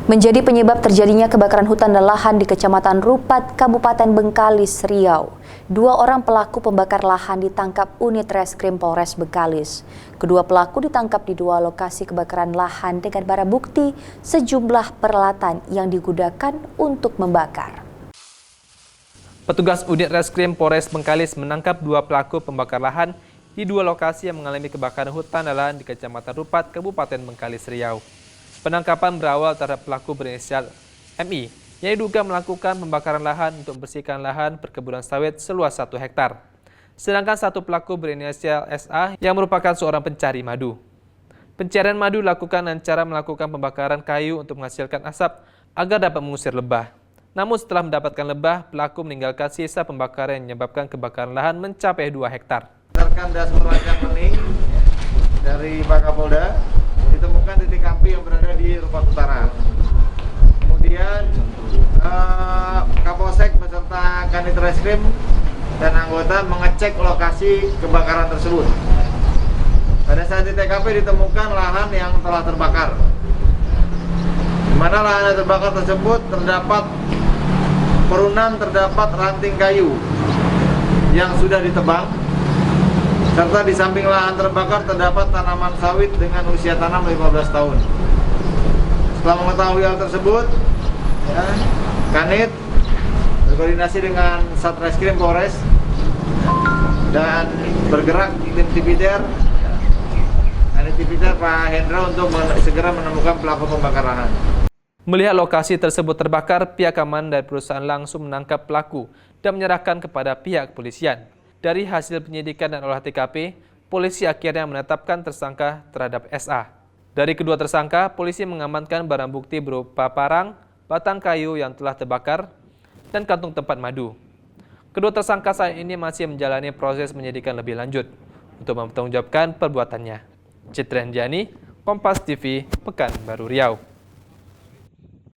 Menjadi penyebab terjadinya kebakaran hutan dan lahan di Kecamatan Rupat, Kabupaten Bengkalis, Riau. 2 orang pelaku pembakar lahan ditangkap unit Reskrim Polres Bengkalis. Kedua pelaku ditangkap di 2 lokasi kebakaran lahan dengan barang bukti sejumlah peralatan yang digunakan untuk membakar. Petugas unit Reskrim Polres Bengkalis menangkap 2 pelaku pembakar lahan di 2 lokasi yang mengalami kebakaran hutan dan lahan di Kecamatan Rupat, Kabupaten Bengkalis, Riau. Penangkapan berawal terhadap pelaku berinisial MI yang diduga melakukan pembakaran lahan untuk membersihkan lahan perkebunan sawit seluas 1 hektar. Sedangkan satu pelaku berinisial SA yang merupakan seorang pencari madu. Pencarian madu dilakukan dengan cara melakukan pembakaran kayu untuk menghasilkan asap agar dapat mengusir lebah. Namun setelah mendapatkan lebah, pelaku meninggalkan sisa pembakaran yang menyebabkan kebakaran lahan mencapai 2 hektar. Berdasarkan dasar rekening dari Pak Kapolda, ditemukan titik api yang berada di Rupat Utara. Kemudian Kapolsek beserta Kanit Reskrim dan anggota mengecek lokasi kebakaran tersebut. Pada saat di TKP ditemukan lahan yang telah terbakar. Di mana lahan yang terbakar tersebut terdapat perunan, terdapat ranting kayu yang sudah ditebang. Serta di samping lahan terbakar terdapat tanaman sawit dengan usia tanam 15 tahun. Setelah mengetahui hal tersebut, Kanit berkoordinasi dengan Satreskrim Polres dan bergerak tim Tipiter, Kanit Tipiter Pak Hendra untuk segera menemukan pelaku pembakar lahan. Melihat lokasi tersebut terbakar, pihak keamanan dari perusahaan langsung menangkap pelaku dan menyerahkan kepada pihak kepolisian. Dari hasil penyidikan dan olah TKP, polisi akhirnya menetapkan tersangka terhadap SA. Dari kedua tersangka, polisi mengamankan barang bukti berupa parang, batang kayu yang telah terbakar, dan kantung tempat madu. Kedua tersangka saat ini masih menjalani proses penyidikan lebih lanjut untuk mempertanggungjawabkan perbuatannya. Citra Anjani, Kompas TV, Pekanbaru Riau.